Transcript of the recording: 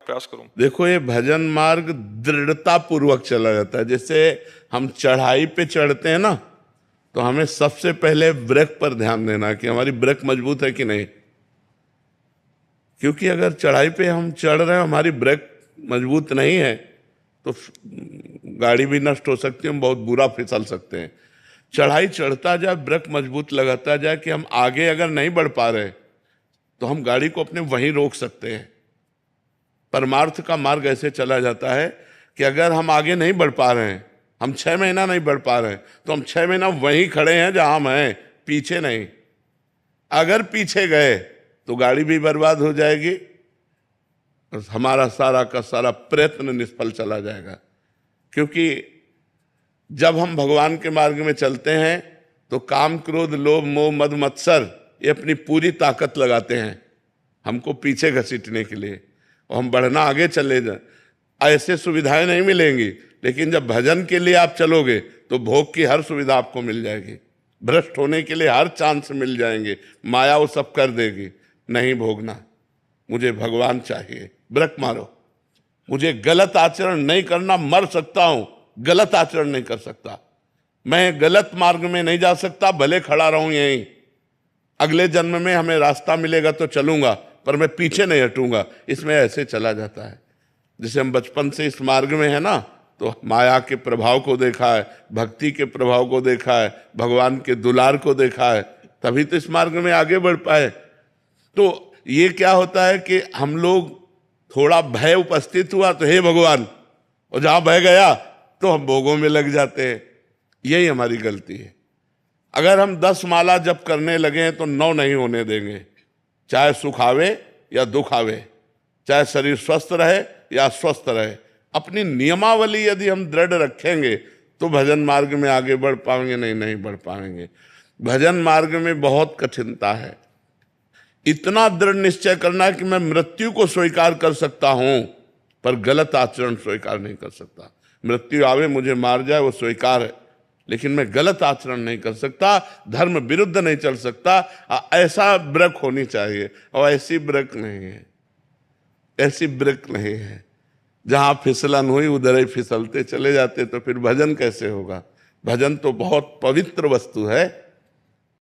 प्रयास करूं। देखो, ये भजन मार्ग दृढ़ता पूर्वक चला जाता है। जैसे हम चढ़ाई पे चढ़ते हैं ना, तो हमें सबसे पहले ब्रेक पर ध्यान देना कि हमारी ब्रेक मजबूत है कि नहीं। क्योंकि अगर चढ़ाई पे हम चढ़ रहे हैं, हमारी ब्रेक मजबूत नहीं है, तो गाड़ी भी नष्ट हो सकती है, हम बहुत बुरा फिसल सकते हैं। चढ़ाई चढ़ता जाए, ब्रेक मजबूत लगाता जाए कि हम आगे अगर नहीं बढ़ पा रहे तो हम गाड़ी को अपने वहीं रोक सकते हैं। परमार्थ का मार्ग ऐसे चला जाता है कि अगर हम आगे नहीं बढ़ पा रहे हैं, हम 6 महीना नहीं बढ़ पा रहे हैं, तो हम 6 महीना वहीं खड़े हैं जहां हम हैं, पीछे नहीं। अगर पीछे गए तो गाड़ी भी बर्बाद हो जाएगी, हमारा सारा का सारा प्रयत्न निष्फल चला जाएगा। क्योंकि जब हम भगवान के मार्ग में चलते हैं तो काम, क्रोध, लोभ, मोह, मद, मत्सर ये अपनी पूरी ताकत लगाते हैं हमको पीछे घसीटने के लिए, और हम बढ़ना आगे चले जाए। ऐसे सुविधाएं नहीं मिलेंगी, लेकिन जब भजन के लिए आप चलोगे तो भोग की हर सुविधा आपको मिल जाएगी, भ्रष्ट होने के लिए हर चांस मिल जाएंगे, माया वो सब कर देगी। नहीं भोगना, मुझे भगवान चाहिए, ब्रेक मारो। मुझे गलत आचरण नहीं करना, मर सकता हूं, गलत आचरण नहीं कर सकता, मैं गलत मार्ग में नहीं जा सकता, भले खड़ा रहूं यहीं। अगले जन्म में हमें रास्ता मिलेगा तो चलूंगा, पर मैं पीछे नहीं हटूंगा। इसमें ऐसे चला जाता है। जैसे हम बचपन से इस मार्ग में है ना, तो माया के प्रभाव को देखा है, भक्ति के प्रभाव को देखा है, भगवान के दुलार को देखा है, तभी तो इस मार्ग में आगे बढ़ पाए। तो ये क्या होता है कि हम लोग थोड़ा भय उपस्थित हुआ तो हे भगवान, और जहां भय गया तो हम भोगों में लग जाते हैं। यही हमारी गलती है। अगर हम 10 माला जप करने लगे तो 9 नहीं होने देंगे, चाहे सुख आवे या दुख आवे, चाहे शरीर स्वस्थ रहे या अस्वस्थ रहे। अपनी नियमावली यदि हम दृढ़ रखेंगे तो भजन मार्ग में आगे बढ़ पाएंगे, नहीं बढ़ पाएंगे। भजन मार्ग में बहुत कठिनता है। इतना दृढ़ निश्चय करना है कि मैं मृत्यु को स्वीकार कर सकता हूं, पर गलत आचरण स्वीकार नहीं कर सकता। मृत्यु आवे, मुझे मार जाए, वो स्वीकार है, लेकिन मैं गलत आचरण नहीं कर सकता, धर्म विरुद्ध नहीं चल सकता। ऐसा ब्रेक होनी चाहिए, और ऐसी ब्रेक नहीं है, ऐसी ब्रेक नहीं है। जहां फिसलन हुई उधर ही फिसलते चले जाते, तो फिर भजन कैसे होगा। भजन तो बहुत पवित्र वस्तु है।